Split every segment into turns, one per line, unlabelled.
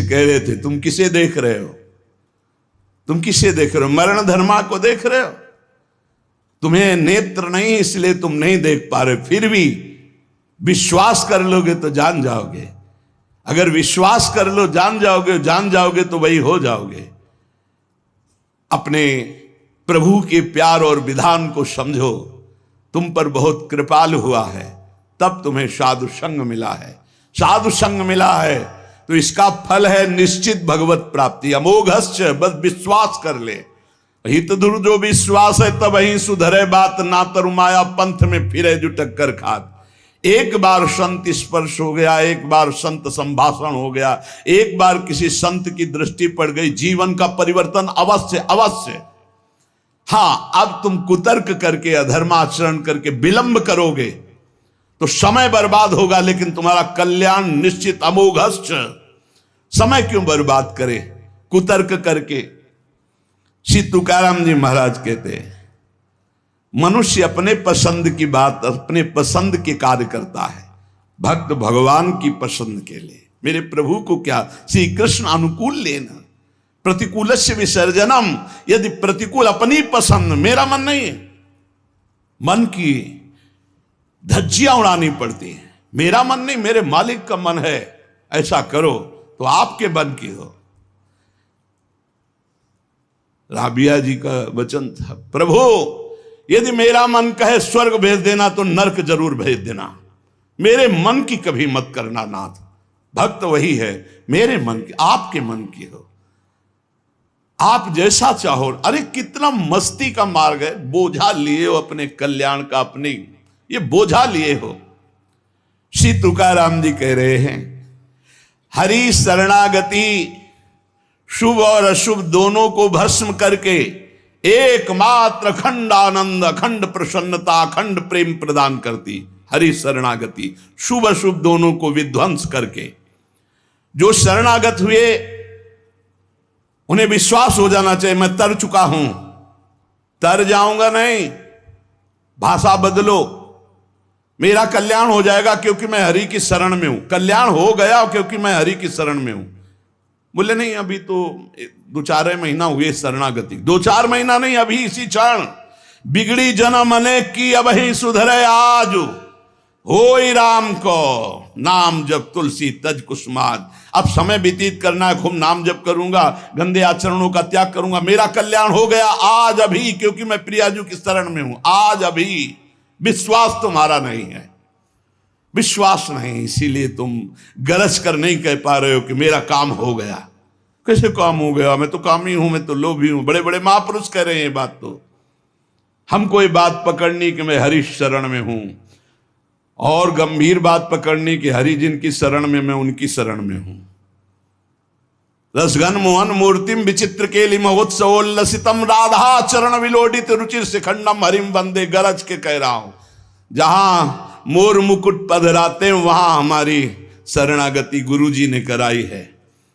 कह रहे थे, तुम किसे देख रहे हो? तुम किसे देख रहे हो? मरण धर्मा को देख रहे हो? तुम्हें नेत्र नहीं इसलिए तुम नहीं देख पा रहे, फिर भी विश्वास कर लोगे तो जान जाओगे। अगर विश्वास कर लो जान जाओगे तो वही हो जाओगे। अपने प्रभु के प्यार और विधान को समझो, तुम पर बहुत कृपालु हुआ है, तब तुम्हें साधु संग मिला है। साधु संग मिला है तो इसका फल है निश्चित भगवत प्राप्ति। अमोघश्च, बस विश्वास कर ले। हित दुर जो विश्वास है तब ही सुधरे बात, ना तरुमाया पंथ में फिरे जो टक्कर खात। एक बार संत स्पर्श हो गया, एक बार संत संभाषण हो गया, एक बार किसी संत की दृष्टि पड़ गई, जीवन का परिवर्तन अवश्य अवश्य। हाँ, अब तुम कुतर्क करके अधर्माचरण करके विलंब करोगे तो समय बर्बाद होगा, लेकिन तुम्हारा कल्याण निश्चित। अमोघश्च, समय क्यों बर्बाद करे कुतर्क करके? श्री तुकाराम जी महाराज कहते हैं, मनुष्य अपने पसंद की बात, अपने पसंद के कार्य करता है, भक्त भगवान की पसंद के लिए। मेरे प्रभु को क्या श्री कृष्ण अनुकूल लेना, प्रतिकूलस्य विसर्जनम। यदि प्रतिकूल अपनी पसंद, मेरा मन नहीं है, मन की धज्जियां उड़ानी पड़ती है। मेरा मन नहीं, मेरे मालिक का मन है, ऐसा करो तो आपके मन की हो। राबिया जी का वचन था, प्रभु यदि मेरा मन कहे स्वर्ग भेज देना तो नरक जरूर भेज देना, मेरे मन की कभी मत करना नाथ। भक्त वही है, मेरे मन की, आपके मन की हो, आप जैसा चाहो। अरे कितना मस्ती का मार्ग है, बोझा लिए हो अपने कल्याण का, अपने ये बोझा लिए हो। श्री तुकाराम जी कह रहे हैं, हरि शरणागति शुभ और अशुभ दोनों को भस्म करके एकमात्र अखंड आनंद, अखंड प्रसन्नता, अखंड प्रेम प्रदान करती हरि शरणागति। शुभ अशुभ दोनों को विध्वंस करके जो शरणागत हुए उन्हें विश्वास हो जाना चाहिए, मैं तर चुका हूं, तर जाऊंगा नहीं, भाषा बदलो, मेरा कल्याण हो जाएगा क्योंकि मैं हरि की शरण में हूं। कल्याण हो गया क्योंकि मैं हरि की शरण में हूं। बोले नहीं, अभी तो 2-4 महीना हुए शरणागति, 2-4 महीना नहीं, अभी इसी क्षण। बिगड़ी जन्म अनेक की अब ही सुधरे आज, होई राम को नाम जब तुलसी तज कुसुमाद। अब समय व्यतीत करना है, खूब नाम जप करूंगा, गंदे आचरणों का त्याग करूंगा, मेरा कल्याण हो गया आज अभी, क्योंकि मैं प्रियाजू की शरण में हूं। आज अभी विश्वास तुम्हारा नहीं है, विश्वास नहीं, इसीलिए तुम गरज कर नहीं कह पा रहे हो कि मेरा काम हो गया। कैसे काम हो गया? मैं तो कामी हूं, मैं तो लोभी हूं। बड़े बड़े महापुरुष कह रहे हैं ये बात। तो हमको ये बात पकड़नी कि मैं हरि शरण में हूं, और गंभीर बात पकड़नी कि हरि जिनकी शरण में, मैं उनकी शरण में हूं। रसघन मोहन मूर्तिम विचित्र केलि महोत्सवोल्लसितम राधा चरण विलोडित रुचिर शिखंडम हरिम वंदे। गरज के कह रहा हूं, जहां मोर मुकुट पधराते वहां हमारी शरणागति गुरुजी ने कराई है,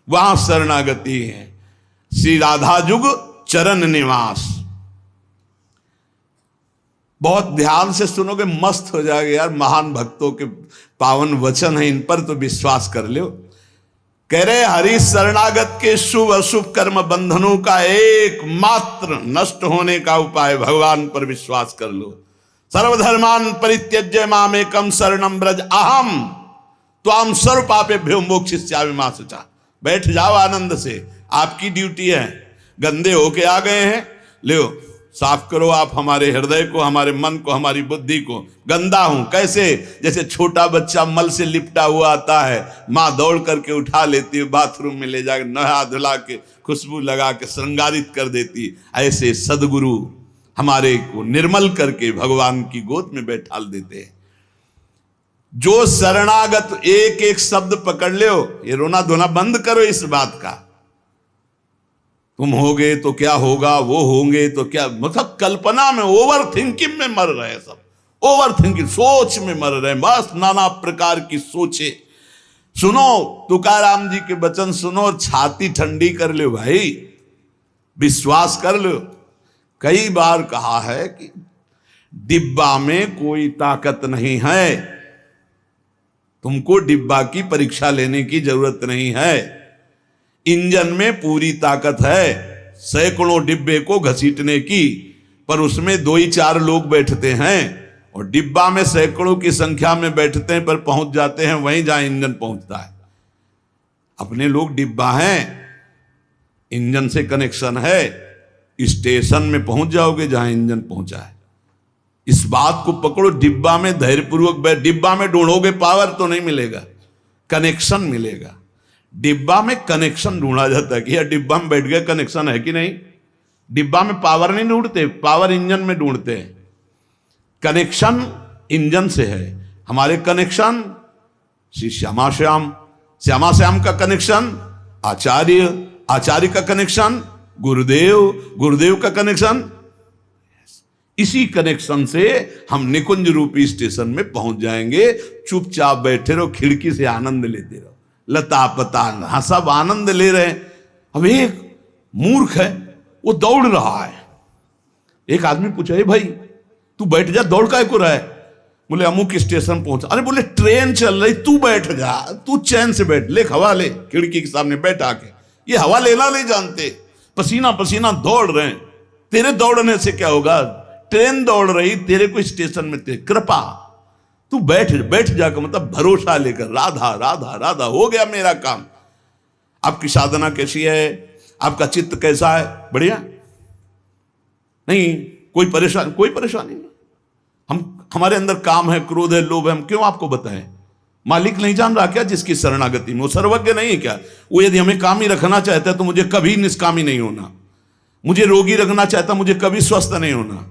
वहां शरणागति है। श्री राधा जुग चरण निवास। बहुत ध्यान से सुनोगे, मस्त हो जाएगा यार। महान भक्तों के पावन वचन है, इन पर तो विश्वास कर लो। कह रहे हरि शरणागत के शुभ अशुभ कर्म बंधनों का एकमात्र नष्ट होने का उपाय भगवान पर विश्वास कर लो। सर्वधर्मान परित्यज्य मामेकम शरणम ब्रज अहम त्वाम सर्व पापेभ्यो मोक्षयिष्यामि मा शुचा। बैठ जाओ आनंद से, आपकी ड्यूटी है। गंदे होके आ गए हैं, लो साफ करो आप हमारे हृदय को, हमारे मन को, हमारी बुद्धि को। गंदा हूं कैसे? जैसे छोटा बच्चा मल से लिपटा हुआ आता है, माँ दौड़ करके उठा लेती है, बाथरूम में ले जाकर नहा धुला के खुशबू लगा के श्रृंगारित कर देती। ऐसे सदगुरु हमारे को निर्मल करके भगवान की गोद में बैठाल देते हैं। जो शरणागत, एक एक शब्द पकड़ लो, ये रोना धोना बंद करो इस बात का। तुम होगे तो क्या होगा, वो होंगे तो क्या, मतलब कल्पना में, ओवर थिंकिंग में मर रहे हैं सब, ओवर थिंकिंग, सोच में मर रहे हैं, बस नाना प्रकार की सोचे। सुनो तुकाराम जी के वचन सुनो और छाती ठंडी कर लो भाई, विश्वास कर लो। कई बार कहा है कि डिब्बा में कोई ताकत नहीं है, तुमको डिब्बा की परीक्षा लेने की जरूरत नहीं है। इंजन में पूरी ताकत है सैकड़ों डिब्बे को घसीटने की, पर उसमें 2 ही 4 लोग बैठते हैं, और डिब्बा में सैकड़ों की संख्या में बैठते हैं, पर पहुंच जाते हैं वहीं जहां इंजन पहुंचता है। अपने लोग डिब्बा हैं, इंजन से कनेक्शन है, स्टेशन में पहुंच जाओगे जहां इंजन पहुंचा है। इस बात को पकड़ो, डिब्बा में धैर्यपूर्वक डिब्बा में ढूंढोगे पावर तो नहीं मिलेगा, कनेक्शन मिलेगा। डिब्बा में कनेक्शन ढूंढा जाता है कि यार डिब्बा में बैठ गए, कनेक्शन है कि नहीं। डिब्बा में पावर नहीं ढूंढते, पावर इंजन में ढूंढते हैं। कनेक्शन इंजन से है। हमारे कनेक्शन श्री श्यामा श्याम, श्यामा श्याम का कनेक्शन आचार्य, आचार्य का कनेक्शन गुरुदेव, गुरुदेव का कनेक्शन। इसी कनेक्शन से हम निकुंज रूपी स्टेशन में पहुंच जाएंगे। चुपचाप बैठे रहो, खिड़की से आनंद लेते रहो, लता पता हाँ सब आनंद ले रहे हैं। अब एक मूर्ख है, वो दौड़ रहा है। एक आदमी पूछा, भाई तू बैठ जा, दौड़ काहे को रहा है? बोले अमुक स्टेशन पहुंचा। अरे बोले ट्रेन चल रही, तू बैठ जा, तू चैन से बैठ, ले हवा ले, खिड़की के सामने बैठ आके। ये हवा लेना नहीं जानते, पसीना पसीना दौड़ रहे हैं। तेरे दौड़ने से क्या होगा? ट्रेन दौड़ रही, तेरे को स्टेशन में तेरे कृपा, तू बैठ बैठ जाकर, मतलब भरोसा लेकर, राधा राधा राधा, हो गया मेरा काम। आपकी साधना कैसी है? आपका चित्त कैसा है? बढ़िया नहीं? कोई परेशानी नहीं। हमारे अंदर काम है, क्रोध है, लोभ है, हम क्यों आपको बताएं? मालिक नहीं जान रहा क्या जिसकी शरणागति में? वो सर्वज्ञ नहीं है क्या? वो यदि हमें कामी रखना चाहता है तो मुझे कभी निष्कामी नहीं होना, मुझे रोगी रखना चाहता मुझे कभी स्वस्थ नहीं होना।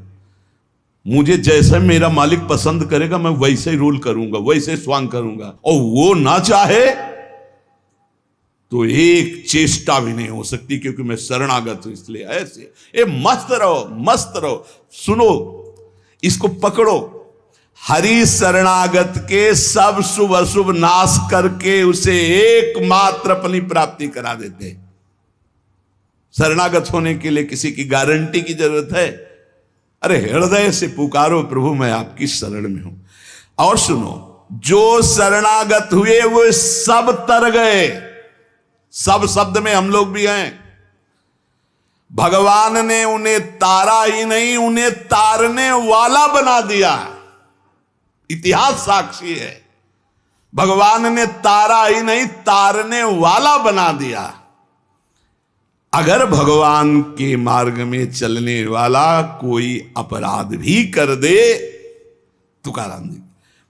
मुझे जैसे मेरा मालिक पसंद करेगा मैं वैसे ही रोल करूंगा, वैसे स्वांग करूंगा। और वो ना चाहे तो एक चेष्टा भी नहीं हो सकती, क्योंकि मैं शरणागत हूं। इसलिए ऐसे ये मस्त रहो, मस्त रहो। सुनो, इसको पकड़ो। हरि शरणागत के सब शुभ अशुभ नाश करके उसे एकमात्र अपनी प्राप्ति करा देते। शरणागत होने के लिए किसी की गारंटी की जरूरत है? अरे हृदय से पुकारो, प्रभु मैं आपकी शरण में हूं। और सुनो, जो शरणागत हुए वो सब तर गए। सब शब्द में हम लोग भी हैं। भगवान ने उन्हें तारा ही नहीं, उन्हें तारने वाला बना दिया। इतिहास साक्षी है, भगवान ने तारा ही नहीं तारने वाला बना दिया। अगर भगवान के मार्ग में चलने वाला कोई अपराध भी कर दे, तुकाराम जी,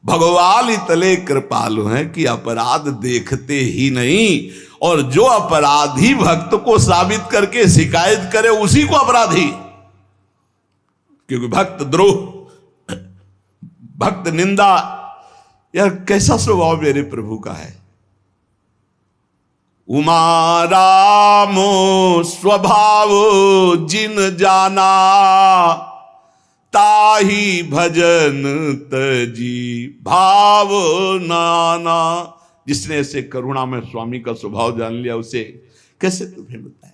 भगवान इतने कृपालु हैं कि अपराध देखते ही नहीं, और जो अपराधी भक्त को साबित करके शिकायत करे उसी को अपराधी। क्योंकि भक्त द्रोह, भक्त निंदा, यार कैसा स्वभाव मेरे प्रभु का है। उमा रामो स्वभाव जिन जाना, ताही भजन तजी भाव नाना। जिसने ऐसे करुणा में स्वामी का स्वभाव जान लिया, उसे कैसे तुम्हें बताए।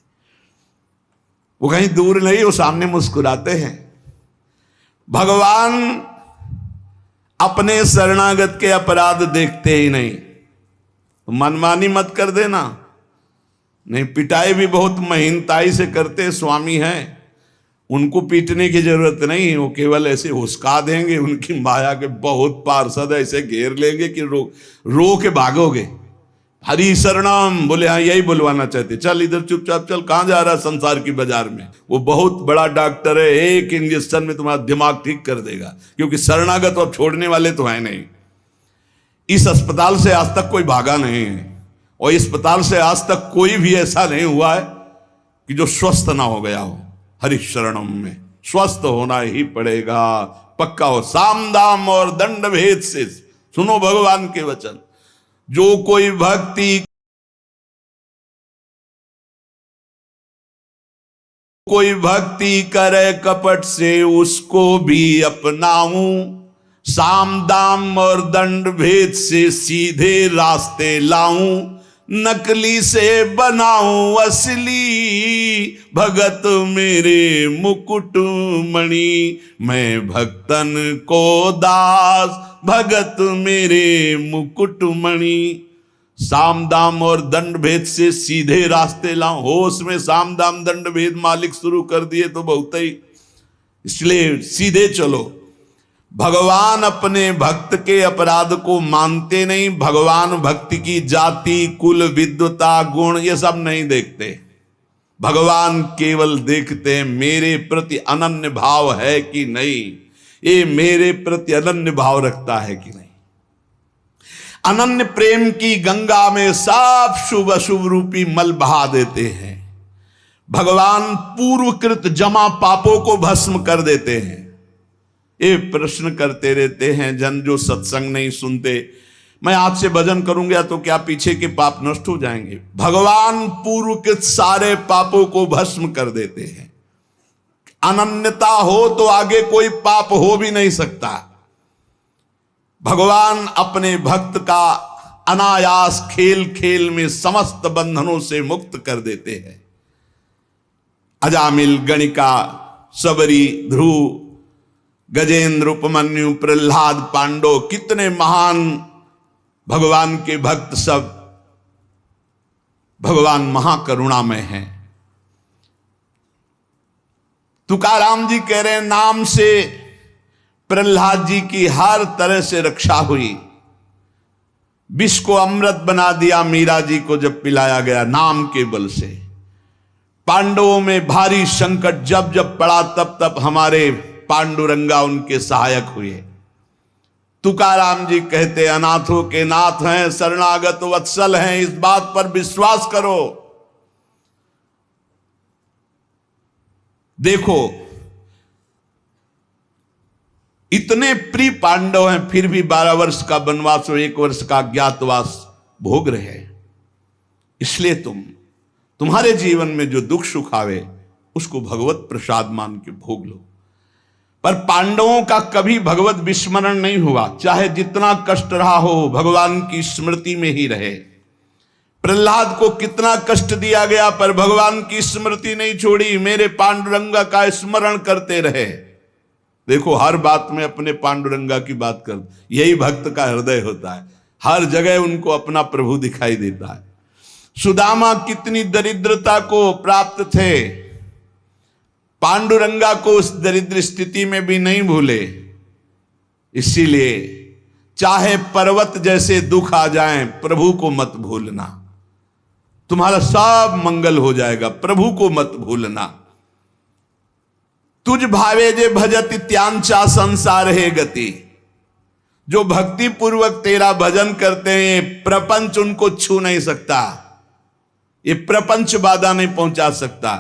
वो कहीं दूर नहीं, वो सामने मुस्कुराते हैं। भगवान अपने शरणागत के अपराध देखते ही नहीं। तो मनमानी मत कर देना। नहीं, पिटाई भी बहुत महीनताई से करते स्वामी हैं, उनको पीटने की जरूरत नहीं। वो केवल ऐसे हुस्का देंगे, उनकी माया के बहुत पार्षद ऐसे घेर लेंगे कि रो के भागोगे। हरि शरणम बोले, हाँ यही बुलवाना चाहते, चल इधर चुपचाप चल, कहां जा रहा संसार की बाजार में। वो बहुत बड़ा डॉक्टर है, एक इंजेक्शन में तुम्हारा दिमाग ठीक कर देगा। क्योंकि शरणागत अब छोड़ने वाले तो है नहीं। इस अस्पताल से आज तक कोई भागा नहीं है, और इस अस्पताल से आज तक कोई भी ऐसा नहीं हुआ है कि जो स्वस्थ ना हो गया हो। हरि शरणम में स्वस्थ होना ही पड़ेगा, पक्का हो। साम दाम और दंड भेद से सुनो भगवान के वचन। जो कोई भक्ति करे कपट से, उसको भी अपनाऊं। साम दाम और दंड भेद से सीधे रास्ते लाऊं। नकली से बनाऊं असली, भगत मेरे मुकुट मणि। मैं भक्तन को दास, भगत मेरे मुकुट मणि। साम दाम और दंड भेद से सीधे रास्ते लाओ। होश में साम दाम दंड भेद मालिक शुरू कर दिए तो बहुत ही, इसलिए सीधे चलो। भगवान अपने भक्त के अपराध को मानते नहीं। भगवान भक्ति की जाति, कुल, विद्वता, गुण ये सब नहीं देखते। भगवान केवल देखते हैं मेरे प्रति अनन्य भाव है कि नहीं, ये मेरे प्रति अनन्य भाव रखता है कि नहीं। अनन्य प्रेम की गंगा में सब शुभ अशुभ रूपी मल बहा देते हैं। भगवान पूर्वकृत जमा पापों को भस्म कर देते हैं। ये प्रश्न करते रहते हैं जन जो सत्संग नहीं सुनते, मैं आज से भजन करूंगा तो क्या पीछे के पाप नष्ट हो जाएंगे? भगवान पूर्वकृत सारे पापों को भस्म कर देते हैं। अनन्यता हो तो आगे कोई पाप हो भी नहीं सकता। भगवान अपने भक्त का अनायास खेल खेल में समस्त बंधनों से मुक्त कर देते हैं। अजामिल, गणिका, सबरी, ध्रुव, गजेंद्र, उपमन्यु, प्रहलाद, पांडव, कितने महान भगवान के भक्त सब भगवान महाकरुणामय हैं। तुकाराम जी कह रहे हैं नाम से प्रहलाद जी की हर तरह से रक्षा हुई। विष को अमृत बना दिया मीरा जी को जब पिलाया गया नाम के बल से। पांडवों में भारी संकट जब जब पड़ा तब तब हमारे पांडुरंगा उनके सहायक हुए। तुकाराम जी कहते अनाथों के नाथ हैं, शरणागत वत्सल हैं, इस बात पर विश्वास करो। देखो इतने प्रिय पांडव हैं फिर भी 12 वर्ष का वनवास और 1 वर्ष का अज्ञातवास भोग रहे हैं। इसलिए तुम्हारे जीवन में जो दुख सुख आवे उसको भगवत प्रसाद मान के भोग लो। पर पांडवों का कभी भगवत विस्मरण नहीं हुआ, चाहे जितना कष्ट रहा हो भगवान की स्मृति में ही रहे। प्रहलाद को कितना कष्ट दिया गया पर भगवान की स्मृति नहीं छोड़ी, मेरे पांडुरंगा का स्मरण करते रहे। देखो हर बात में अपने पांडुरंगा की बात कर, यही भक्त का हृदय होता है। हर जगह उनको अपना प्रभु दिखाई देता है। सुदामा कितनी दरिद्रता को प्राप्त थे, पांडुरंगा को उस दरिद्र स्थिति में भी नहीं भूले। इसीलिए चाहे पर्वत जैसे दुख आ जाएं, प्रभु को मत भूलना, तुम्हारा सब मंगल हो जाएगा। प्रभु को मत भूलना। तुझ भावे जे भजत त्यांचा संसार है गति। जो भक्ति पूर्वक तेरा भजन करते हैं प्रपंच उनको छू नहीं सकता, ये प्रपंच बाधा नहीं पहुंचा सकता।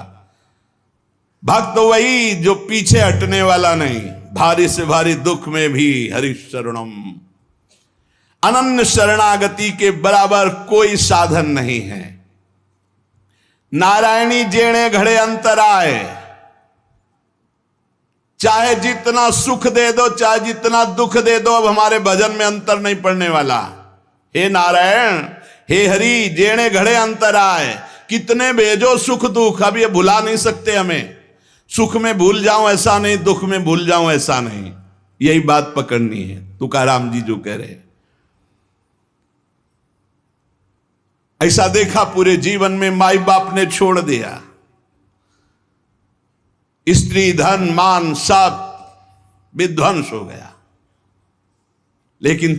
भक्त वही जो पीछे हटने वाला नहीं, भारी से भारी दुख में भी हरि शरणम। अनन्य शरणागति के बराबर कोई साधन नहीं है। नारायणी जेणे घड़े अंतराय, चाहे जितना सुख दे दो चाहे जितना दुख दे दो, अब हमारे भजन में अंतर नहीं पड़ने वाला। हे नारायण, हे हरि, जेणे घड़े अंतराय, कितने भेजो सुख दुख, अब ये भुला नहीं सकते हमें। सुख में भूल जाऊं ऐसा नहीं, दुख में भूल जाऊं ऐसा नहीं, यही बात पकड़नी है। तुकाराम जी जो कह रहे हैं ऐसा देखा पूरे जीवन में माई बाप ने छोड़ दिया, स्त्री धन मान सब विध्वंस हो गया, लेकिन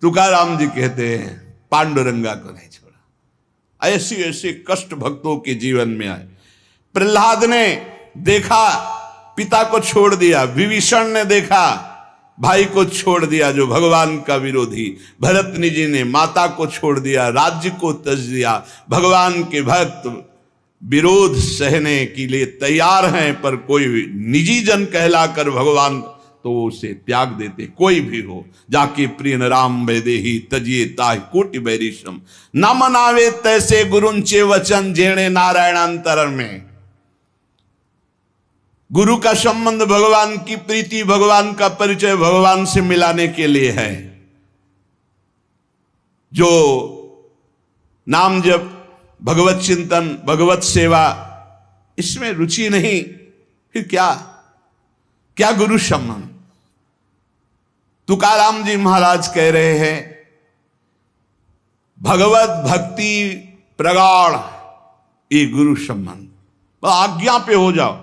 तुकाराम जी कहते हैं पांडुरंगा को नहीं छोड़ा। ऐसी ऐसी कष्ट भक्तों के जीवन में आए। प्रहलाद ने देखा पिता को छोड़ दिया, विभीषण ने देखा भाई को छोड़ दिया जो भगवान का विरोधी, भरतनी जी ने माता को छोड़ दिया, राज्य को त्यज दिया। भगवान के भक्त विरोध सहने के लिए तैयार हैं, पर कोई निजी जन कहलाकर भगवान तो उसे त्याग देते। कोई भी हो जाके प्रिय राम वैदेही तजिए ताहि कोटि बैरिशम, न मनावे तैसे गुरुंचे वचन जेणे नारायणांतर में। गुरु का संबंध भगवान की प्रीति, भगवान का परिचय भगवान से मिलाने के लिए है। जो नाम जप, भगवत चिंतन, भगवत सेवा, इसमें रुचि नहीं, फिर क्या गुरु संबंध। तुकाराम जी महाराज कह रहे हैं भगवत भक्ति प्रगाढ़, ये गुरु संबंध। आज्ञा पे हो जाओ।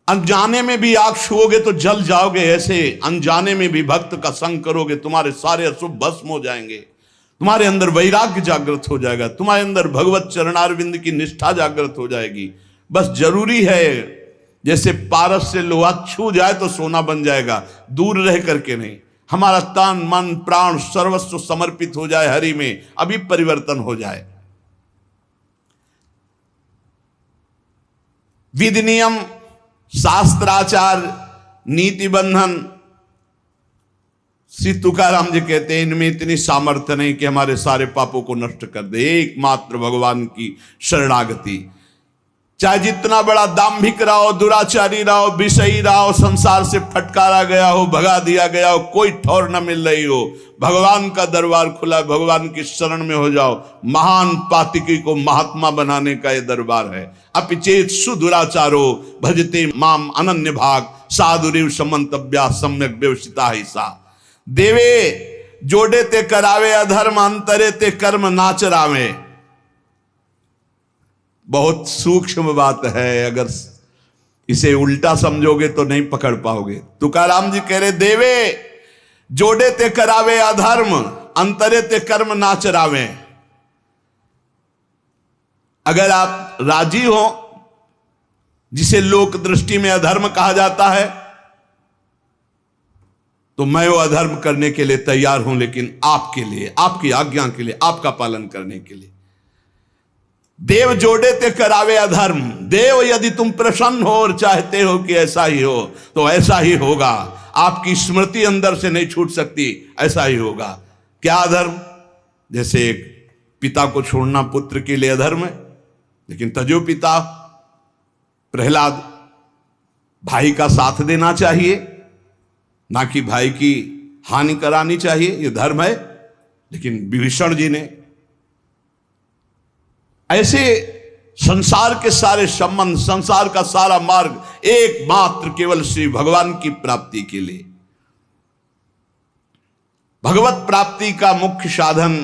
अनजाने में भी आग छुओगे तो जल जाओगे, ऐसे अनजाने में भी भक्त का संग करोगे तुम्हारे सारे अशुभ भस्म हो जाएंगे, तुम्हारे अंदर वैराग्य जागृत हो जाएगा, तुम्हारे अंदर भगवत चरणारविंद की निष्ठा जागृत हो जाएगी। बस जरूरी है जैसे पारस से लोहा छू जाए तो सोना बन जाएगा, दूर रह करके नहीं। हमारा तन मन प्राण सर्वस्व समर्पित हो जाए हरि में, अभी परिवर्तन हो जाए। विधि नियम शास्त्राचार नीति बंधन, श्री तुकाराम जी कहते हैं इनमें इतनी सामर्थ्य नहीं कि हमारे सारे पापों को नष्ट कर दे। एकमात्र भगवान की शरणागति। चाहे जितना बड़ा दाम्भिक रहा हो, दुराचारी रहा हो, विषयी रहा हो, संसार से फटकारा गया हो, भगा दिया गया हो, कोई ठौर न मिल रही हो, भगवान का दरबार खुला, भगवान की शरण में हो जाओ। महान पातिकी को महात्मा बनाने का यह दरबार है। अपिचेत सुदुराचारो भजते माम अनन्य भाग, साधुरिव समंतव्या सम्यक व्यवसिता ही सा। देवे जोड़े ते करावे अधर्म, अंतरे ते कर्म नाचरावे। बहुत सूक्ष्म बात है, अगर इसे उल्टा समझोगे तो नहीं पकड़ पाओगे। तुकाराम जी कह रहे देवे जोड़े ते करावे अधर्म, अंतरे ते कर्म नाचरावे। अगर आप राजी हो, जिसे लोक दृष्टि में अधर्म कहा जाता है, तो मैं वो अधर्म करने के लिए तैयार हूं, लेकिन आपके लिए, आपकी आज्ञा के लिए, आपका पालन करने के लिए। देव जोड़े ते करावे अधर्म। देव यदि तुम प्रसन्न हो और चाहते हो कि ऐसा ही हो तो ऐसा ही होगा। आपकी स्मृति अंदर से नहीं छूट सकती, ऐसा ही होगा। क्या अधर्म? जैसे एक पिता को छोड़ना पुत्र के लिए अधर्म है, लेकिन तजो पिता प्रहलाद, भाई का साथ देना चाहिए, ना कि भाई की हानि करानी चाहिए, यह धर्म है। लेकिन विभीषण जी ने ऐसे संसार के सारे संबंध, संसार का सारा मार्ग एकमात्र केवल श्री भगवान की प्राप्ति के लिए। भगवत प्राप्ति का मुख्य साधन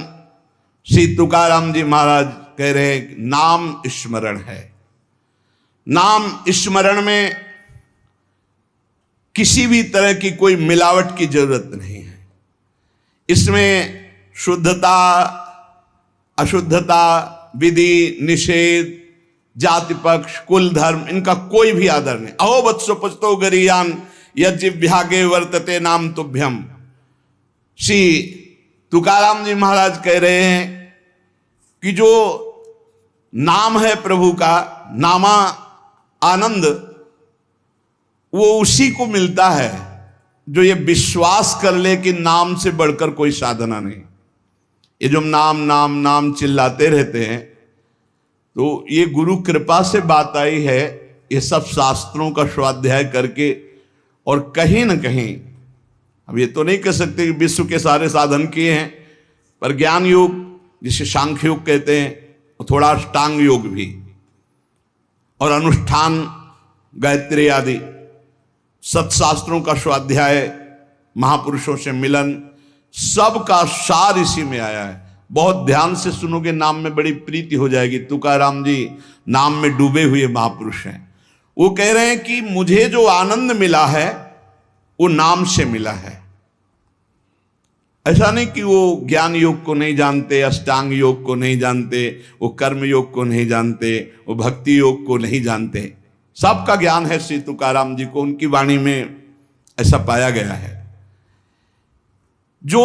श्री तुकाराम जी महाराज कह रहे हैं नाम स्मरण है। नाम स्मरण में किसी भी तरह की कोई मिलावट की जरूरत नहीं है। इसमें शुद्धता अशुद्धता, विधि निषेध, जाति पक्ष, कुल धर्म, इनका कोई भी आदर नहीं। अहो वत्सो पचतो गरीयान यज्ञभ्यागे वर्तते नाम तुभ्यम। श्री तुकाराम जी महाराज कह रहे हैं कि जो नाम है प्रभु का, नामा आनंद, वो उसी को मिलता है जो ये विश्वास कर ले कि नाम से बढ़कर कोई साधना नहीं। ये जो नाम नाम नाम चिल्लाते रहते हैं, तो ये गुरु कृपा से बात आई है। ये सब शास्त्रों का स्वाध्याय करके, और कहीं ना कहीं, अब ये तो नहीं कह सकते कि विश्व के सारे साधन किए हैं, पर ज्ञान योग जिसे सांख्य योग कहते हैं, थोड़ा अष्टांग योग भी, और अनुष्ठान, गायत्री आदि सत्शास्त्रों का स्वाध्याय, महापुरुषों से मिलन, सबका सार इसी में आया है। बहुत ध्यान से सुनोगे, नाम में बड़ी प्रीति हो जाएगी। तुकाराम जी नाम में डूबे हुए महापुरुष हैं। वो कह रहे हैं कि मुझे जो आनंद मिला है वो नाम से मिला है। ऐसा नहीं कि वो ज्ञान योग को नहीं जानते, अष्टांग योग को नहीं जानते, वो कर्म योग को नहीं जानते, वो भक्ति योग को नहीं जानते। सबका ज्ञान है श्री तुकाराम जी को, उनकी वाणी में ऐसा पाया गया है। जो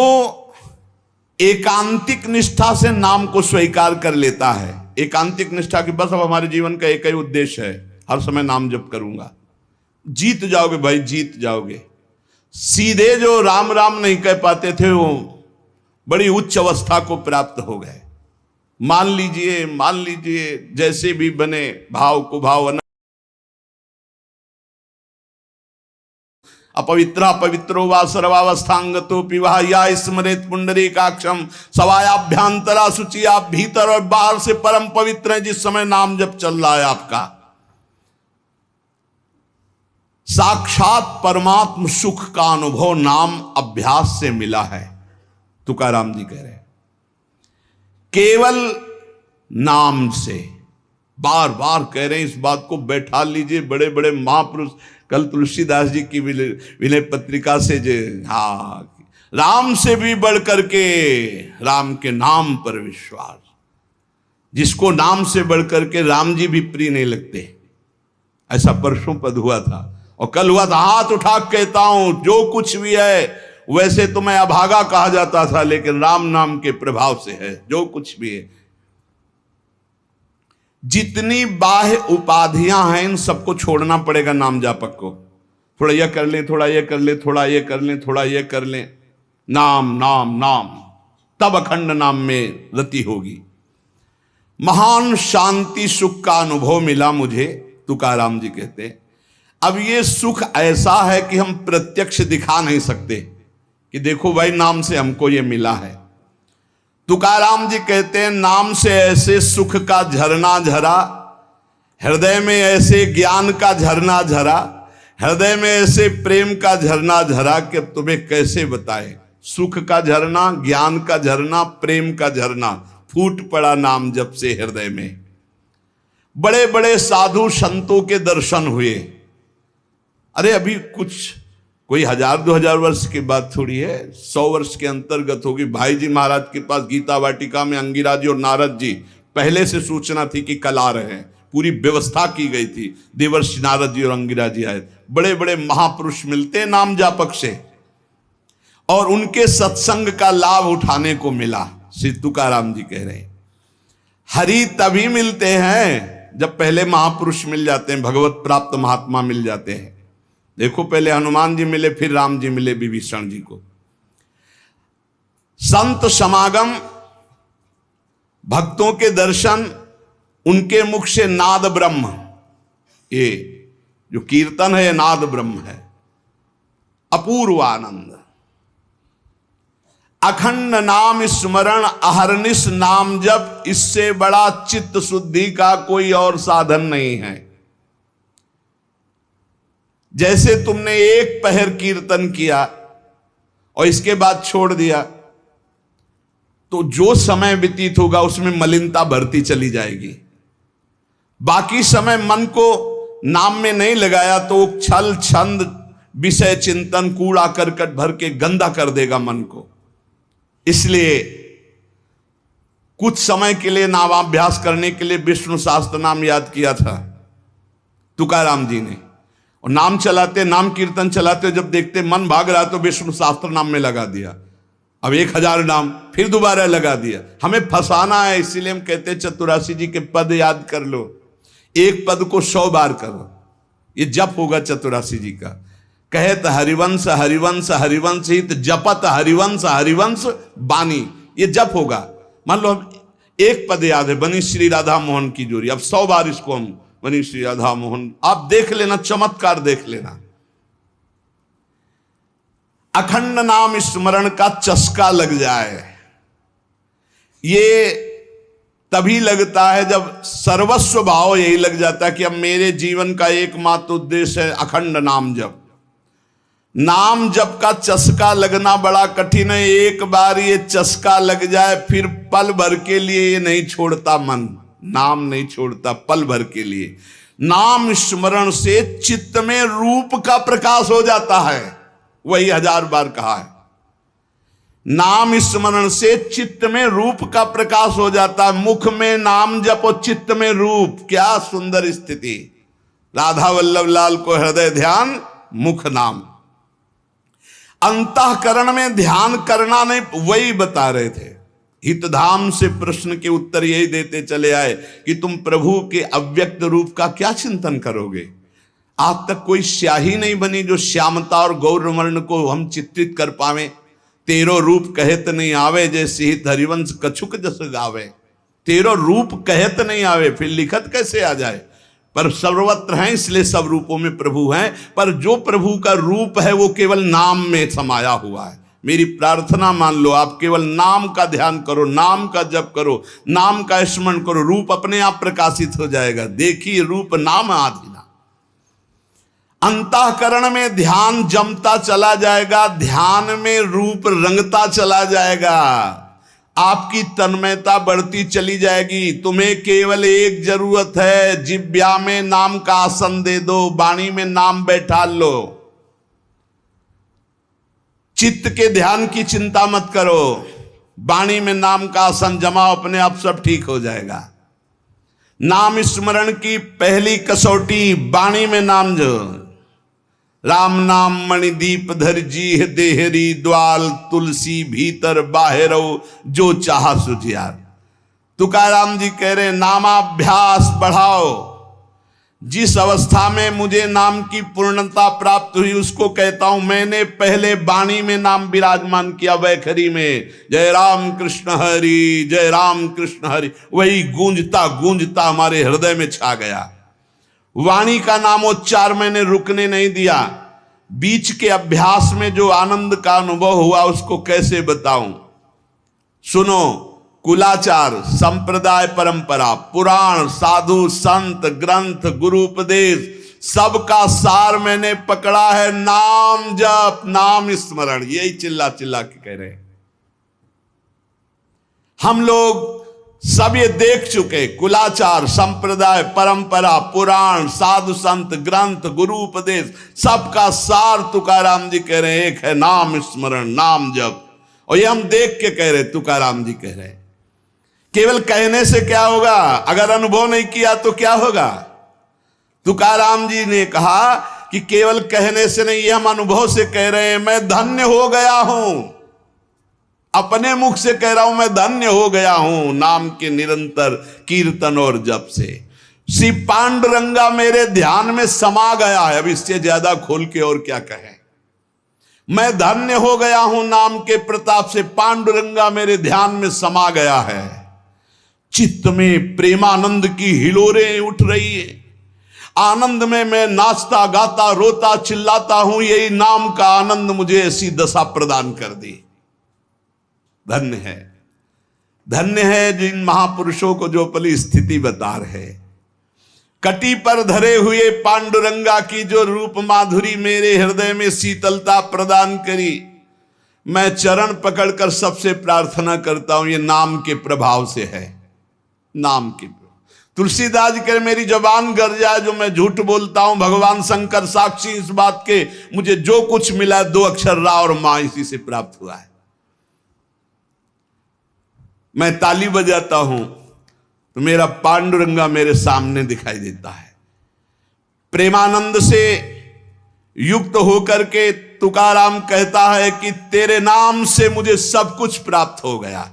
एकांतिक निष्ठा से नाम को स्वीकार कर लेता है, एकांतिक निष्ठा की बस अब हमारे जीवन का एक ही उद्देश्य है, हर समय नाम जप करूंगा, जीत जाओगे भाई, जीत जाओगे। सीधे जो राम राम नहीं कह पाते थे वो बड़ी उच्च अवस्था को प्राप्त हो गए। मान लीजिए जैसे भी बने, भाव को भाव, अपवित्रा पवित्रो वा सर्वावस्थांगतो पिवा या स्मरेत पुंडरीकाक्षम सवायाभ्यांतरा शुचि। आप भीतर और बाहर से परम पवित्र हैं जिस समय नाम जप चल रहा है आपका। साक्षात परमात्म सुख का अनुभव नाम अभ्यास से मिला है, तुकाराम जी कह रहे हैं। केवल नाम से। बार बार कह रहे हैं इस बात को, बैठा लीजिए। बड़े बड़े महापुरुष, कल तुलसीदास जी की विनय पत्रिका से जो, हाँ, राम से भी बढ़ करके राम के नाम पर विश्वास। जिसको नाम से बढ़ करके राम जी भी प्रिय नहीं लगते, ऐसा परसों पद हुआ था। और कल हुआ था, हाथ उठा कहता हूं जो कुछ भी है, वैसे तो मैं अभागा कहा जाता था, लेकिन राम नाम के प्रभाव से है जो कुछ भी है। जितनी बाह्य उपाधियां हैं इन सबको छोड़ना पड़ेगा नाम जापक को। थोड़ा यह कर लें, थोड़ा यह कर लें, थोड़ा यह कर लें, थोड़ा यह कर लें, नाम नाम नाम, तब अखंड नाम में रति होगी। महान शांति सुख का अनुभव मिला मुझे, तुकाराम जी कहते हैं। अब ये सुख ऐसा है कि हम प्रत्यक्ष दिखा नहीं सकते कि देखो भाई नाम से हमको ये मिला है। तुकाराम जी कहते हैं नाम से ऐसे सुख का झरना झरा, हृदय में ऐसे ज्ञान का झरना झरा, हृदय में ऐसे प्रेम का झरना झरा कि अब तुम्हें कैसे बताए। सुख का झरना, ज्ञान का झरना, प्रेम का झरना फूट पड़ा नाम जब से हृदय में। बड़े बड़े साधु संतों के दर्शन हुए। अरे अभी कुछ कोई 1000-2000 वर्ष की बात थोड़ी है, 100 वर्ष के अंतर्गत होगी। भाई जी महाराज के पास गीता वाटिका में अंगिरा जी और नारद जी, पहले से सूचना थी कि कल आ रहे हैं, पूरी व्यवस्था की गई थी। देवर्षि नारद जी और अंगिरा जी आए। बड़े बड़े महापुरुष मिलते नाम जापक से, और उनके सत्संग का लाभ उठाने को मिला। श्री तुकाराम जी कह रहे हैं हरि तभी मिलते हैं जब पहले महापुरुष मिल जाते हैं, भगवत प्राप्त महात्मा मिल जाते हैं। देखो पहले हनुमान जी मिले, फिर राम जी मिले विभीषण जी को। संत समागम, भक्तों के दर्शन, उनके मुख से नाद ब्रह्म, ये जो कीर्तन है ये नाद ब्रह्म है। अपूर्व आनंद, अखंड नाम स्मरण, अहरनिश नाम जप, इससे बड़ा चित्त शुद्धि का कोई और साधन नहीं है। जैसे तुमने एक पहर कीर्तन किया और इसके बाद छोड़ दिया, तो जो समय व्यतीत होगा उसमें मलिनता बढ़ती चली जाएगी। बाकी समय मन को नाम में नहीं लगाया तो छल छंद विषय चिंतन कूड़ा करकट भर के गंदा कर देगा मन को। इसलिए कुछ समय के लिए नामाभ्यास करने के लिए विष्णु सहस्त्र नाम याद किया था तुकाराम जी ने, और नाम चलाते, नाम कीर्तन चलाते, जब देखते मन भाग रहा तो विष्णु सहस्त्र नाम में लगा दिया। अब 1000 नाम फिर दोबारा लगा दिया। हमें फंसाना है, इसीलिए हम कहते हैं चतुरासी जी के पद याद कर लो, एक पद को 100 बार करो, ये जप होगा चतुरासी जी का। कहत हरिवंश हरिवंश हरिवंश हित, जपत हरिवंश हरिवंश बानी, ये जप होगा। मान लो हम एक पद याद है, बनी श्री राधा मोहन की जोड़ी, अब 100 बार इसको हम बनी श्री राधा मोहन, आप देख लेना, चमत्कार देख लेना। अखंड नाम स्मरण का चस्का लग जाए, ये तभी लगता है जब सर्वस्व भाव यही लग जाता है कि अब मेरे जीवन का एकमात्र उद्देश्य है अखंड नाम जप। नाम जप का चस्का लगना बड़ा कठिन है। एक बार ये चस्का लग जाए फिर पल भर के लिए ये नहीं छोड़ता मन, नाम नहीं छोड़ता पल भर के लिए। नाम स्मरण से चित्त में रूप का प्रकाश हो जाता है, वही 1000 बार कहा है। नाम स्मरण से चित्त में रूप का प्रकाश हो जाता है। मुख में नाम जपो, चित्त में रूप, क्या सुंदर स्थिति। राधा वल्लभ लाल को हृदय ध्यान, मुख नाम। अंतःकरण में ध्यान करना नहीं, वही बता रहे थे। हितधाम से प्रश्न के उत्तर यही देते चले आए कि तुम प्रभु के अव्यक्त रूप का क्या चिंतन करोगे। आज तक कोई स्याही नहीं बनी जो श्यामता और गौरवर्ण को हम चित्रित कर पावे। तेरो रूप कहत नहीं आवे, जैसे हित हरिवंश कछुक जस गावे। तेरो रूप कहत नहीं आवे, फिर लिखत कैसे आ जाए। पर सर्वत्र हैं, इसलिए सब रूपों में प्रभु हैं। पर जो प्रभु का रूप है वो केवल नाम में समाया हुआ है। मेरी प्रार्थना मान लो, आप केवल नाम का ध्यान करो, नाम का जप करो, नाम का स्मरण करो, रूप अपने आप प्रकाशित हो जाएगा। देखिए रूप नाम आधीना। अंतःकरण में ध्यान जमता चला जाएगा, ध्यान में रूप रंगता चला जाएगा। आपकी तन्मयता बढ़ती चली जाएगी। तुम्हें केवल एक जरूरत है, जिब्या में नाम का आसन दे दो, वाणी में नाम बैठा लो। चित्त के ध्यान की चिंता मत करो, वाणी में नाम का आसन जमाओ, अपने आप सब ठीक हो जाएगा। नाम स्मरण की पहली कसौटी वाणी में नाम जो, राम नाम मणिदीप धर जी देहरी द्वाल, तुलसी भीतर बाहरो जो चाहा सुझियार। तुकाराम जी कह रहे नामाभ्यास बढ़ाओ। जिस अवस्था में मुझे नाम की पूर्णता प्राप्त हुई उसको कहता हूं मैंने पहले वाणी में नाम विराजमान किया, वैखरी में जय राम कृष्ण हरि, जय राम कृष्ण हरि, वही गूंजता गूंजता हमारे हृदय में छा गया। वाणी का नामोच्चार मैंने रुकने नहीं दिया। बीच के अभ्यास में जो आनंद का अनुभव हुआ उसको कैसे बताऊं। सुनो, कुलाचार, संप्रदाय, परंपरा, पुराण, साधु, संत, ग्रंथ, गुरु उपदेश, सबका सार मैंने पकड़ा है। नाम जप, नाम स्मरण, यही चिल्ला चिल्ला के कह रहे हैं। हम लोग सब ये देख चुके, कुलाचार, संप्रदाय, परंपरा, पुराण, साधु संत, ग्रंथ, गुरु उपदेश, सबका सार तुकाराम जी कह रहे हैं एक है नाम स्मरण, नाम जप। और ये हम देख के कह रहे, तुकाराम जी कह रहे। केवल कहने से क्या होगा, अगर अनुभव नहीं किया तो क्या होगा। तुकाराम जी ने कहा कि केवल कहने से नहीं, ये हम अनुभव से कह रहे हैं। मैं धन्य हो गया हूं, अपने मुख से कह रहा हूं, मैं धन्य हो गया हूं नाम के निरंतर कीर्तन और जप से। श्री पांडुरंगा मेरे ध्यान में समा गया है। अब इससे ज्यादा खोल के और क्या कहें। मैं धन्य हो गया हूं नाम के प्रताप से, पांडुरंगा मेरे ध्यान में समा गया है। चित्त में प्रेमानंद की हिलोरें उठ रही है। आनंद में मैं नाचता गाता रोता चिल्लाता हूं। यही नाम का आनंद मुझे ऐसी दशा प्रदान कर दी। धन्य है, धन्य है जिन महापुरुषों को जो अपनी स्थिति बता रहे। कटी पर धरे हुए पांडुरंगा की जो रूप माधुरी मेरे हृदय में शीतलता प्रदान करी। मैं चरण पकड़कर सबसे प्रार्थना करता हूं, ये नाम के प्रभाव से है। नाम के तुलसीदास जी कह मेरी जबान गर जाए जो मैं झूठ बोलता हूं, भगवान शंकर साक्षी इस बात के, मुझे जो कुछ मिला 2 अक्षर रा और मां इसी से प्राप्त हुआ है। मैं ताली बजाता हूं तो मेरा पांडुरंगा मेरे सामने दिखाई देता है। प्रेमानंद से युक्त होकर के तुकाराम कहता है कि तेरे नाम से मुझे सब कुछ प्राप्त हो गया।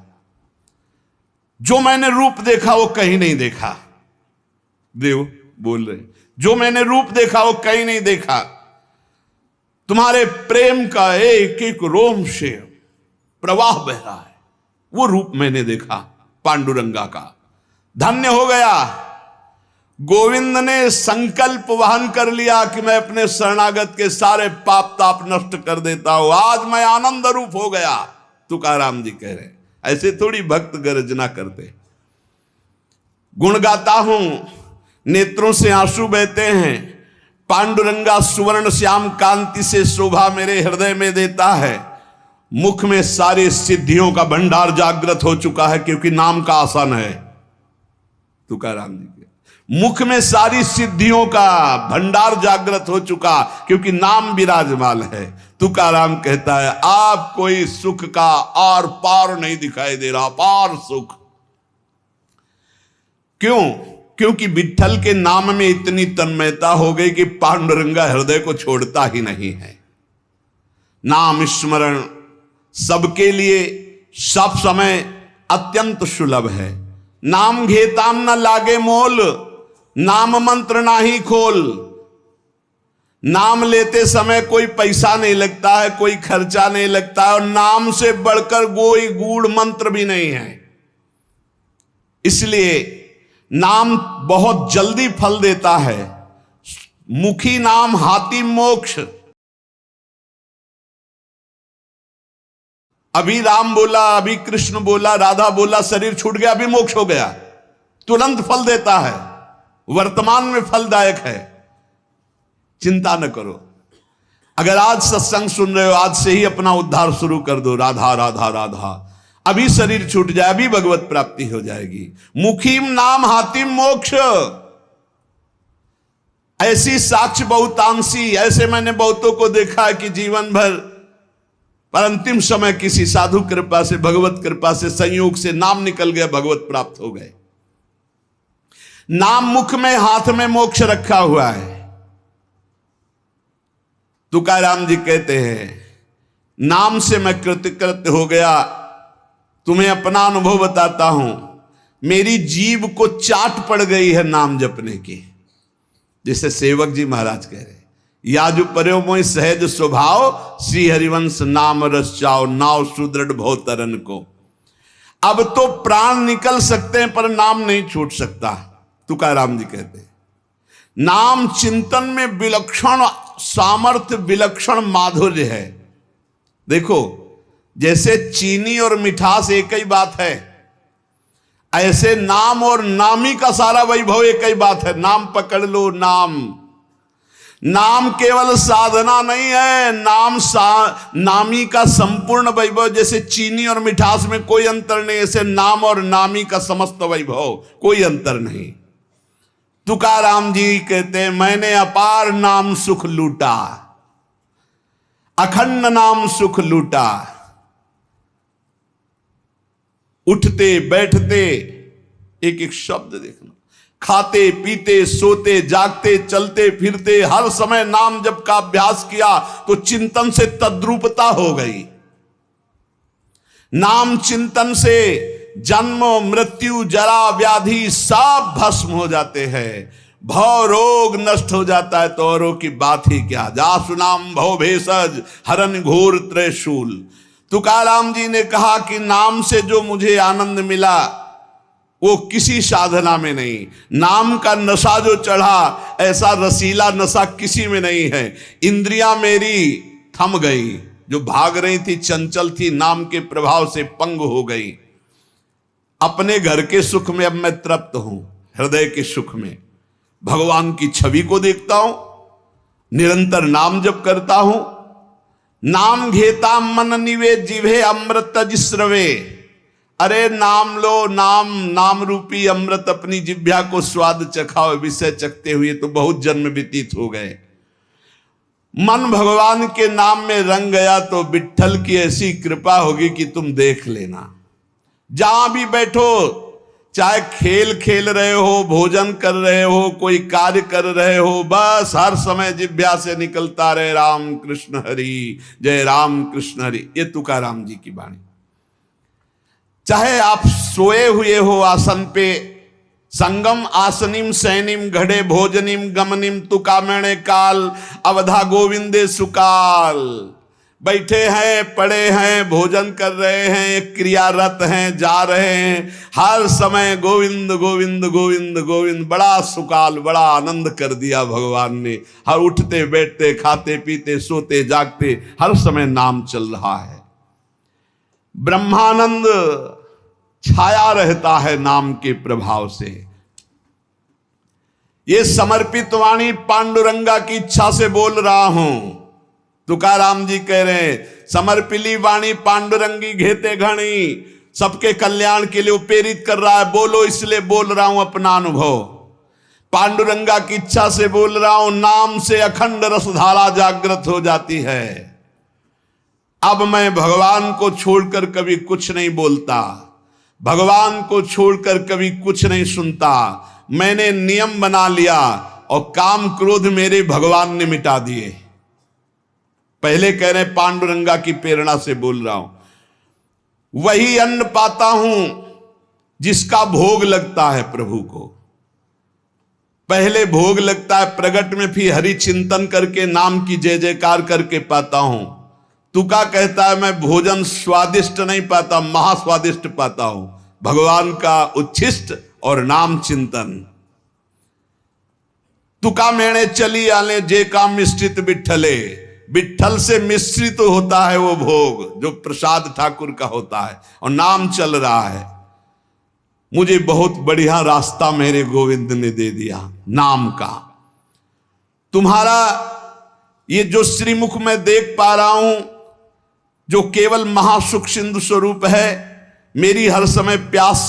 जो मैंने रूप देखा वो कहीं नहीं देखा। देव बोल रहे, जो मैंने रूप देखा वो कहीं नहीं देखा। तुम्हारे प्रेम का एक एक रोम से प्रवाह बह रहा है, वो रूप मैंने देखा पांडुरंगा का। धन्य हो गया। गोविंद ने संकल्प वहन कर लिया कि मैं अपने शरणागत के सारे पाप ताप नष्ट कर देता हूं। आज मैं आनंद रूप हो गया, तुकाराम जी कह रहे। ऐसे थोड़ी भक्त गर्जना करते। गुण गाता हूं, नेत्रों से आंसू बहते हैं। पांडुरंगा सुवर्ण श्याम कांति से शोभा मेरे हृदय में देता है। मुख में सारी सिद्धियों का भंडार जागृत हो चुका है, क्योंकि नाम का आसन है। तुकाराम जी के मुख में सारी सिद्धियों का भंडार जागृत हो चुका, क्योंकि नाम विराजमान है। तुकाराम कहता है आप कोई सुख का आर पार नहीं दिखाई दे रहा, पार सुख। क्यों? क्योंकि विठ्ठल के नाम में इतनी तन्मयता हो गई कि पांडुरंगा हृदय को छोड़ता ही नहीं है। नाम स्मरण सबके लिए सब समय अत्यंत सुलभ है। नाम घेताम न लागे मोल, नाम मंत्र ना ही खोल। नाम लेते समय कोई पैसा नहीं लगता है, कोई खर्चा नहीं लगता है, और नाम से बढ़कर कोई गूढ़ मंत्र भी नहीं है। इसलिए नाम बहुत जल्दी फल देता है। मुखी नाम हाथी मोक्ष। अभी राम बोला, अभी कृष्ण बोला, राधा बोला, शरीर छूट गया, अभी मोक्ष हो गया। तुरंत फल देता है, वर्तमान में फलदायक है। चिंता न करो। अगर आज सत्संग सुन रहे हो, आज से ही अपना उद्धार शुरू कर दो। राधा राधा राधा, अभी शरीर छूट जाए, अभी भगवत प्राप्ति हो जाएगी। मुखीम नाम हातिम मोक्ष, ऐसी साक्ष्य बहुतांशी, ऐसे मैंने बहुतों को देखा है कि जीवन भर पर अंतिम समय किसी साधु कृपा से, भगवत कृपा से, संयोग से नाम निकल गया, भगवत प्राप्त हो गए। नाम मुख में, हाथ में मोक्ष रखा हुआ है। तुकाराम जी कहते हैं नाम से मैं कृतकृत्य हो गया। तुम्हें अपना अनुभव बताता हूं, मेरी जीभ को चाट पड़ गई है नाम जपने की। जैसे सेवक जी महाराज कह रहे, या जो पर्यो मोहि सहज स्वभाव, श्री हरिवंश नाम रस चाओ, नाव सुदृढ़ भव तरन को। अब तो प्राण निकल सकते हैं पर नाम नहीं छूट सकता। तुकाराम जी कहते हैं नाम चिंतन में विलक्षण सामर्थ्य, विलक्षण माधुर्य है। देखो जैसे चीनी और मिठास एक ही बात है, ऐसे नाम और नामी का सारा वैभव एक ही बात है। नाम पकड़ लो, नाम केवल साधना नहीं है, नामी का संपूर्ण वैभव। जैसे चीनी और मिठास में कोई अंतर नहीं, ऐसे नाम और नामी का समस्त वैभव, कोई अंतर नहीं। तुकाराम जी कहते हैं मैंने अपार नाम सुख लूटा, अखंड नाम सुख लूटा। उठते बैठते एक एक शब्द देखना, खाते पीते सोते जागते चलते फिरते हर समय नाम जप का अभ्यास किया तो चिंतन से तद्रूपता हो गई। नाम चिंतन से जन्म मृत्यु जरा व्याधि सब भस्म हो जाते हैं, भव रोग नष्ट हो जाता है तो औरों की बात ही क्या। जासु नाम भव भेषज हरन घोर त्रिशूल। तुकाराम जी ने कहा कि नाम से जो मुझे आनंद मिला वो किसी साधना में नहीं। नाम का नशा जो चढ़ा, ऐसा रसीला नशा किसी में नहीं है। इंद्रियां मेरी थम गई, जो भाग रही थी, चंचल थी, नाम के प्रभाव से पंग हो गई। अपने घर के सुख में अब मैं तृप्त हूं, हृदय के सुख में भगवान की छवि को देखता हूं, निरंतर नाम जप करता हूं। नाम घेता मन निवेद जिभे अमृत जिस्रवे। अरे नाम लो, नाम रूपी अमृत अपनी जिभ्या को स्वाद चखाओ। विषय चखते हुए तो बहुत जन्म व्यतीत हो गए। मन भगवान के नाम में रंग गया तो विट्ठल की ऐसी कृपा होगी कि तुम देख लेना। जहां भी बैठो, चाहे खेल खेल रहे हो, भोजन कर रहे हो, कोई कार्य कर रहे हो, बस हर समय जिह्वा से निकलता रहे राम कृष्ण हरि, जय राम कृष्ण हरि। ये तुकाराम जी की वाणी। चाहे आप सोए हुए हो आसन पे, संगम आसनिम सैनिम घड़े भोजनिम गमनिम तुकामणे काल अवधा गोविंदे सुकाल। बैठे हैं, पड़े हैं, भोजन कर रहे हैं, क्रियारत हैं, जा रहे हैं, हर समय गोविंद गोविंद गोविंद गोविंद। बड़ा सुकाल, बड़ा आनंद कर दिया भगवान ने। हर उठते बैठते खाते पीते सोते जागते हर समय नाम चल रहा है। ब्रह्मानंद छाया रहता है नाम के प्रभाव से। ये समर्पित वाणी पांडुरंगा की इच्छा से बोल रहा हूं। तुकाराम जी कह रहे हैं समर्पिली वाणी पांडुरंगी घेते घणी, सबके कल्याण के लिए प्रेरित कर रहा है। बोलो इसलिए बोल रहा हूं अपना अनुभव, पांडुरंगा की इच्छा से बोल रहा हूं। नाम से अखंड रसधारा जागृत हो जाती है। अब मैं भगवान को छोड़कर कभी कुछ नहीं बोलता, भगवान को छोड़कर कभी कुछ नहीं सुनता। मैंने नियम बना लिया और काम क्रोध मेरे भगवान ने मिटा दिए। पहले कह रहे पांडुरंगा की प्रेरणा से बोल रहा हूं। वही अन्न पाता हूं जिसका भोग लगता है प्रभु को। पहले भोग लगता है प्रगट में, फिर हरि चिंतन करके नाम की जय जयकार करके पाता हूं। तुका कहता है मैं भोजन स्वादिष्ट नहीं पाता, महास्वादिष्ट पाता हूं। भगवान का उच्छिष्ट और नाम चिंतन। तुका मेणे चली आले जे का मिश्रित विठ्ठले। विठ्ठल से मिश्रित होता है वो भोग जो प्रसाद ठाकुर का होता है, और नाम चल रहा है। मुझे बहुत बढ़िया रास्ता मेरे गोविंद ने दे दिया नाम का। तुम्हारा ये जो श्रीमुख में देख पा रहा हूं, जो केवल महासुख सिंधु स्वरूप है, मेरी हर समय प्यास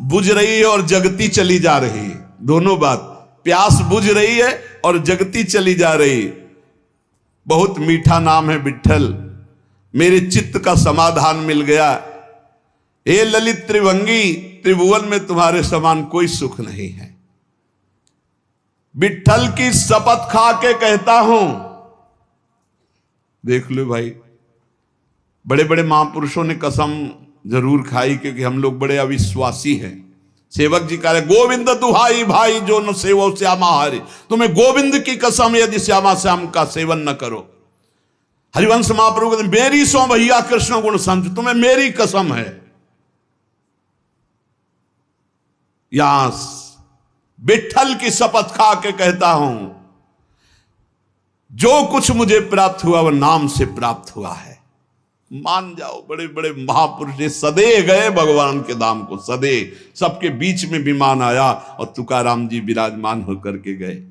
बुझ रही है और जगती चली जा रही है। दोनों बात, प्यास बुझ रही है और जगती चली जा रही। बहुत मीठा नाम है विट्ठल, मेरे चित्त का समाधान मिल गया। हे ललित त्रिभंगी, त्रिभुवन में तुम्हारे समान कोई सुख नहीं है। विट्ठल की शपथ खा के कहता हूं, देख लो भाई, बड़े बड़े महापुरुषों ने कसम जरूर खाई, क्योंकि हम लोग बड़े अविश्वासी हैं। सेवक जी कह रहे, गोविंद दुहाई भाई जो न सेवो श्यामा हरि, तुम्हें गोविंद की कसम यदि श्यामा श्याम का सेवन न करो। हरिवंश महाप्रभु कहते, मेरी सो भैया कृष्ण गुण संत, तुम्हें मेरी कसम है। यहां विट्ठल की शपथ खा के कहता हूं, जो कुछ मुझे प्राप्त हुआ वह नाम से प्राप्त हुआ है। मान जाओ, बड़े बड़े महापुरुष सदे गए भगवान के धाम को, सदे, सबके बीच में विमान आया और तुकाराम जी विराजमान होकर के गए।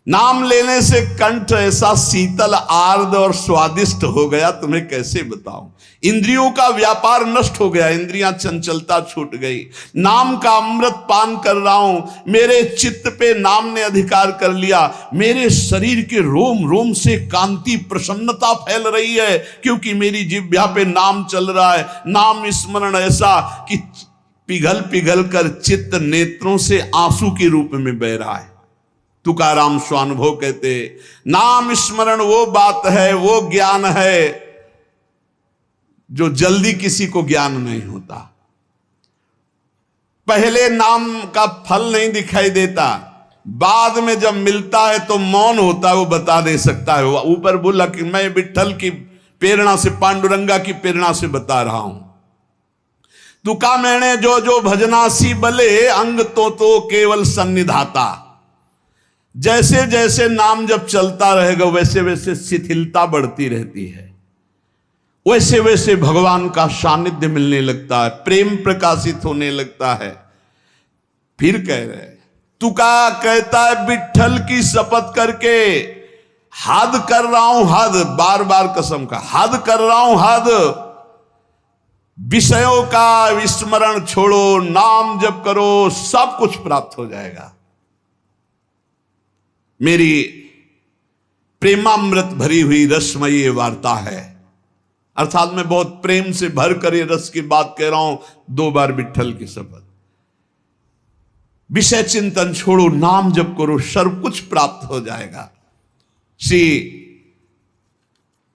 नाम लेने से कंठ ऐसा शीतल, आर्द्र और स्वादिष्ट हो गया, तुम्हें कैसे बताऊं। इंद्रियों का व्यापार नष्ट हो गया, इंद्रियां चंचलता छूट गई। नाम का अमृत पान कर रहा हूं, मेरे चित्त पे नाम ने अधिकार कर लिया। मेरे शरीर के रोम रोम से कांति, प्रसन्नता फैल रही है, क्योंकि मेरी जिह्वा पे नाम चल रहा है। नाम स्मरण ऐसा कि पिघल पिघल कर चित्त नेत्रों से आंसू के रूप में बह रहा है। तुकाराम स्वानुभव कहते, नाम स्मरण वो बात है, वो ज्ञान है जो जल्दी किसी को ज्ञान नहीं होता। पहले नाम का फल नहीं दिखाई देता, बाद में जब मिलता है तो मौन होता है, वो बता नहीं सकता है। ऊपर बोला कि मैं विट्ठल की प्रेरणा से, पांडुरंगा की प्रेरणा से बता रहा हूं। तुका मैंने जो जो भजनासी बले, अंग तो केवल सन्निधाता। जैसे जैसे नाम जब चलता रहेगा वैसे वैसे शिथिलता बढ़ती रहती है, वैसे वैसे भगवान का सानिध्य मिलने लगता है, प्रेम प्रकाशित होने लगता है। फिर कह रहे, तुका कहता है विट्ठल की शपथ करके, हद कर रहा हूं, हद, बार बार कसम का, हद कर रहा हूं, हद। विषयों का विस्मरण छोड़ो, नाम जप करो, सब कुछ प्राप्त हो जाएगा। मेरी प्रेमामृत भरी हुई रसमयी वार्ता है, अर्थात मैं बहुत प्रेम से भर कर ये रस की बात कह रहा हूं। 2 बार विट्ठल की शपथ। विषय चिंतन छोड़ो, नाम जप करो, सर्व कुछ प्राप्त हो जाएगा। श्री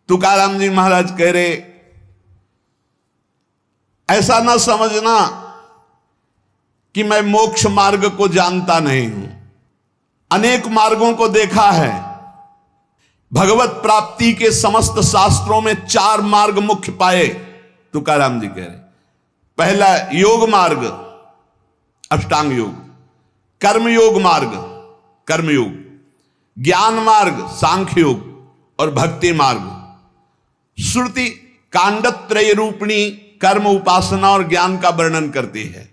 तुकाराम जी महाराज कह रहे, ऐसा ना समझना कि मैं मोक्ष मार्ग को जानता नहीं हूं, अनेक मार्गों को देखा है। भगवत प्राप्ति के समस्त शास्त्रों में 4 मार्ग मुख्य पाए, तुकाराम जी कह रहे। पहला योग मार्ग, अष्टांग योग, कर्म योग मार्ग, कर्मयोग, ज्ञान मार्ग, सांख्य योग, और भक्ति मार्ग। श्रुति कांडत्रय रूपिणी कर्म, उपासना और ज्ञान का वर्णन करती है।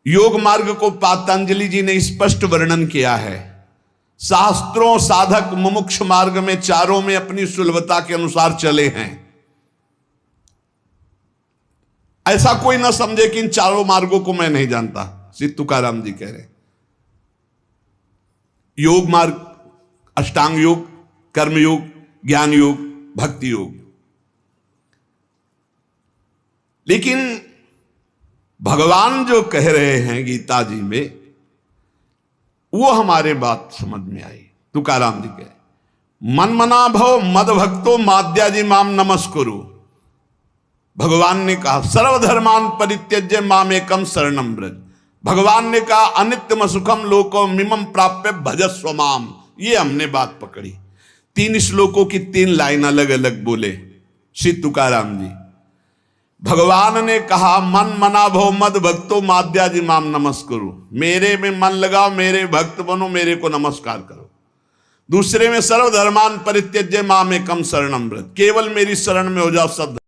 योग मार्ग को पातंजलि जी ने स्पष्ट वर्णन किया है। शास्त्रों साधक मुमुक्ष मार्ग में चारों में अपनी सुलभता के अनुसार चले हैं। ऐसा कोई ना समझे कि इन चारों मार्गों को मैं नहीं जानता, श्री तुकाराम जी कह रहे। योग मार्ग, अष्टांग योग, कर्म योग, ज्ञान योग, भक्ति योग। लेकिन भगवान जो कह रहे हैं गीता जी में, वो हमारे बात समझ में आई। तुकाराम जी कहे, मन मना भव मद भक्तो माद्याजी माम नमस्कुरु। भगवान ने कहा सर्वधर्मान परित्यज्य माम एकम शरणम ब्रज। भगवान ने कहा अनित्यम सुखम लोको मिमम प्राप्य भजस्व माम। ये हमने बात पकड़ी। 3 श्लोकों की 3 लाइन अलग अलग बोले श्री तुकाराम जी। भगवान ने कहा मन मना भो मद भक्तो माद्याजी माम नमस्कुरु, मेरे में मन लगाओ, मेरे भक्त बनो, मेरे को नमस्कार करो। दूसरे में सर्वधर्मान परित्यज्य माम एकम शरणम व्रत, केवल मेरी शरण में हो जाओ, सब